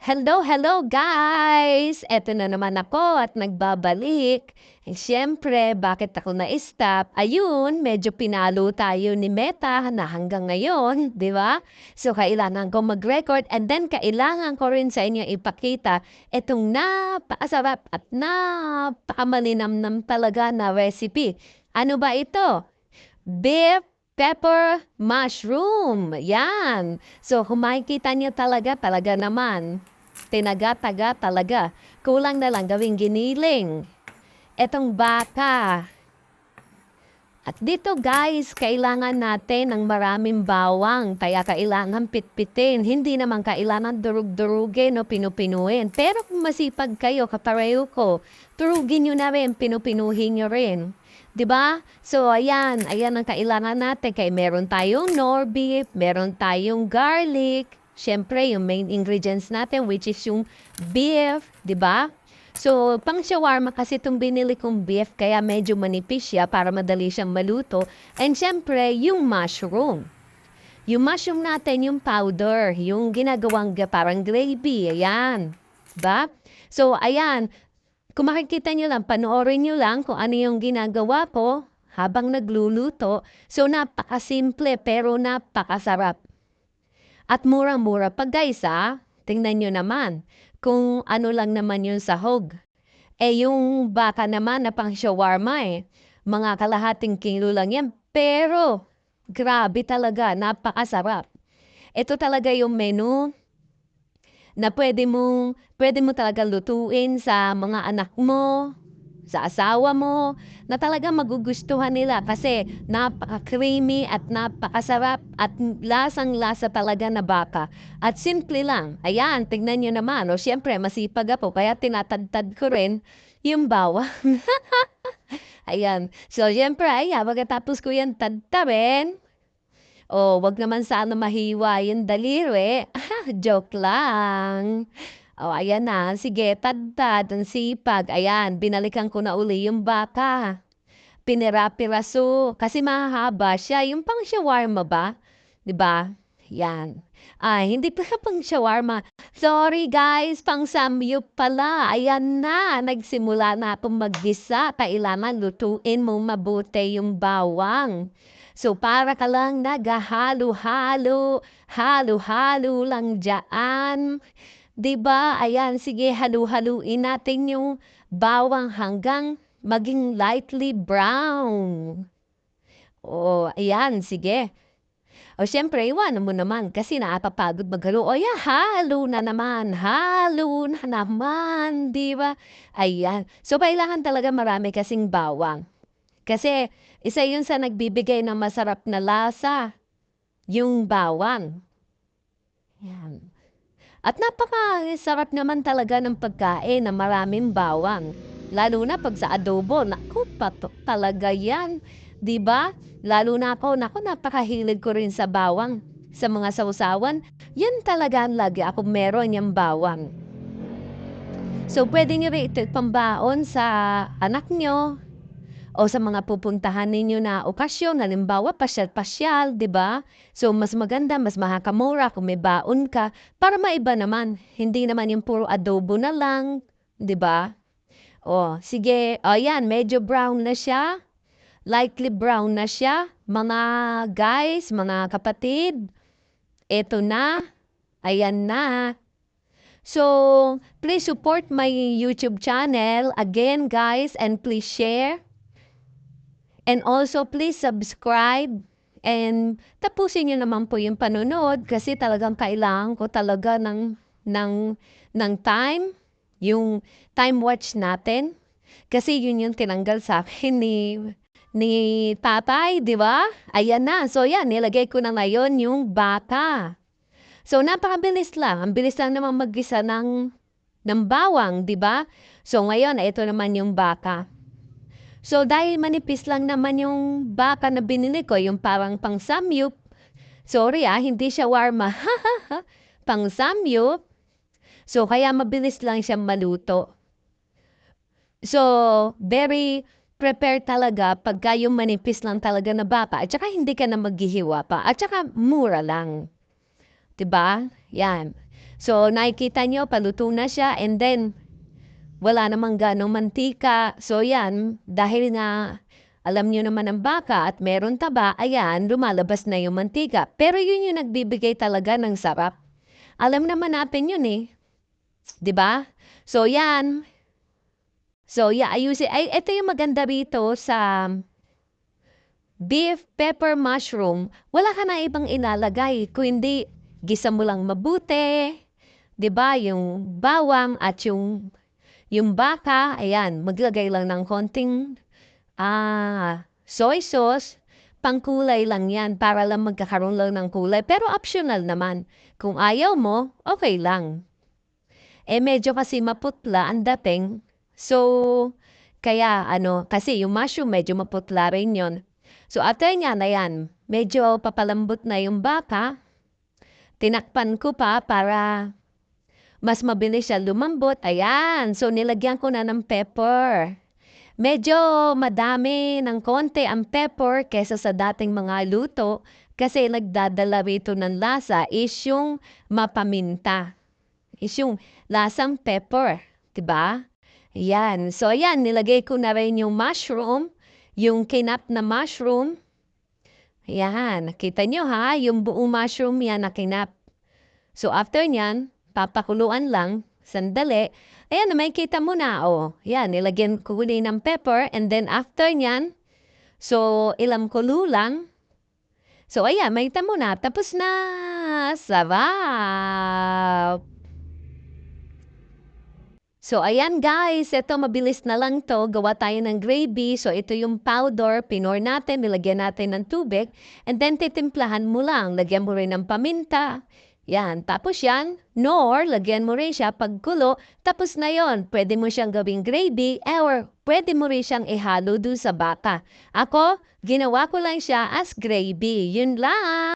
Hello, hello guys! Eto na naman ako at nagbabalik. Siyempre, bakit ako na-stop? Ayun, medyo pinalo tayo ni Meta na hanggang ngayon, di ba? So, kailangan ko mag-record and then kailangan ko rin sa inyo ipakita itong napakasarap at napakamalinamnam talaga na recipe. Ano ba ito? Beef pepper mushroom. Yan. So, kung makikita niyo talaga naman, tinaga-taga talaga. Kulang na lang gawing giniling. Etong baka. At dito guys, kailangan natin ng maraming bawang. Kaya kailangan pitpitin. Hindi naman kailangan durug-durugin o pinupinuin. Pero kung masipag kayo, kapareho ko, turugin nyo na rin, pinupinuhin nyo rin. 'Di ba? So ayan ang kailangan natin kay meron tayong nor beef, meron tayong garlic, syempre yung main ingredients natin which is yung beef, 'di ba? So pang shawarma kasi itong binili kong beef kaya medyo manipis siya para madali siyang maluto. And syempre yung mushroom. Yung mushroom natin, yung powder, yung ginagawang parang gravy, ayan. 'Di ba? So ayan, kung makikita nyo lang, panoorin nyo lang kung ano yung ginagawa ko habang nagluluto. So, napakasimple pero napakasarap. At murang-mura pa guys tingnan nyo naman kung ano lang naman yung sahog. Yung baka naman na pang shawarma mga kalahating kilo lang yan. Pero, grabe talaga, napakasarap. Ito talaga yung menu na pwede mo talaga lutuin sa mga anak mo, sa asawa mo, na talagang magugustuhan nila kasi napaka-creamy at napakasarap at lasang-lasa talaga na baka. At simple lang. Ayan, tignan nyo naman. O siyempre, masipag ako kaya tinatadtad ko rin yung bawang. Ayan. So, siyempre, ayan, pagkatapos ko yan tadtabin, wag naman sana mahiwa yung daliri. Joke lang. Ayan na. Sige, tadtad, ang sipag. Ayan, binalikan ko na uli yung baka. Pinira-piraso. Kasi mahahaba siya. Yung pang shawarma ba? 'Di ba? Yan. Ay, hindi pa pang shawarma. Sorry guys, pang samyup pala. Ayan na, nagsimula na akong maggisa. Kailangan lutuin mo mabuti yung bawang. So, para ka lang naghahalo-halo, halo-halo lang dyan. 'Di ba? Ayan, sige, halu-haluin natin yung bawang hanggang maging lightly brown. Ayan, sige. Siyempre, iwanan mo naman kasi nakakapagod maghalo. Yeah, halo na naman, 'di ba? Ayan. So, kailangan talaga marami kasing bawang. Kasi isa yun sa nagbibigay ng masarap na lasa, yung bawang. Yan. At napakasarap naman talaga ng pagkain na maraming bawang. Lalo na pag sa adobo, naku, patok talaga yan. 'Di ba? Lalo na ako, naku, napakahilig ko rin sa bawang. Sa mga sausawan, yan talaga ang lagi ako meron yung bawang. So, pwede nyo rin ito pambaon sa anak nyo, o sa mga pupuntahan ninyo na okasyon, halimbawa pasyal-pasyal, 'di ba? So mas maganda, mas makakamura kung may baon ka para maiba naman. Hindi naman yung puro adobo na lang, 'di ba? Sige. Yan, medyo brown na siya. Lightly brown na siya. Mga guys, mga kapatid, eto na. Ayan na. So, please support my YouTube channel again, guys, and please share. And also, please subscribe and tapusin niyo naman po yung panonood kasi talagang kailangan ko talaga ng, ng time, yung time watch natin. Kasi yun yung tinanggal sa akin ni tatay, di ba? Ayan na. So yan, nilagay ko na ngayon yung baka. So napakabilis lang. Ang bilis lang naman maggisa ng bawang, di ba? So ngayon, ito naman yung baka. So, dahil manipis lang naman yung baka na binili ko, yung parang pang samyup. Sorry hindi siya warma. Pang samyup. So, kaya mabilis lang siyang maluto. So, very prepared talaga pagka yung manipis lang talaga na baka. At saka hindi ka na maghihiwa pa. At saka mura lang. 'Di ba? Yan. So, nakikita nyo, paluto na siya and then, wala namang ganong mantika. So, yan, dahil nga, alam nyo naman ang baka at meron taba, ayan, lumalabas na yung mantika. Pero yun yung nagbibigay talaga ng sarap. Alam naman natin yun eh. 'Di ba? So, yan. So, yeah, ayusin. Ay, ito yung maganda rito sa beef pepper mushroom. Wala ka na ibang ilalagay. Kung hindi, gisa mo lang mabuti. 'Di ba? Yung bawang at yung baka, ayan, maglagay lang ng konting soy sauce. Pangkulay lang yan para lang magkakaroon lang ng kulay. Pero optional naman. Kung ayaw mo, okay lang. Medyo kasi maputla ang dating. So, kaya kasi yung mushroom medyo maputla rin yun. So, after niya na yan, medyo papalambot na yung baka. Tinakpan ko pa para mas mabilis siya lumambot. Ayan. So, nilagyan ko na ng pepper. Medyo madami ng konti ang pepper kesa sa dating mga luto kasi nagdadala rito ng lasa is yung mapaminta. Is yung lasang pepper, 'di ba? Yan. So ayan, nilagay ko na rin yung mushroom, yung kinap na mushroom. Yan, nakita nyo ha, yung buong mushroom yan na kinap. So after nyan, papakuluan lang, sandali. Ayan, makikita mo na, oh. Yan, nilagyan ko uli ng pepper and then after nyan, so ilang kulo lang. So ayan, makita mo na, tapos na. Sarap! So, ayan guys, ito mabilis na lang to. Gawa tayo ng gravy. So, ito yung powder. Pinor natin, nilagyan natin ng tubig. And then, titimplahan mo lang. Lagyan mo rin ng paminta. Yan. Tapos yan, nor, lagyan mo rin siya pagkulo. Tapos na yon, pwede mo siyang gawing gravy or pwede mo rin siyang ihalo doon sa baka. Ako, ginawa ko lang siya as gravy. Yun lang.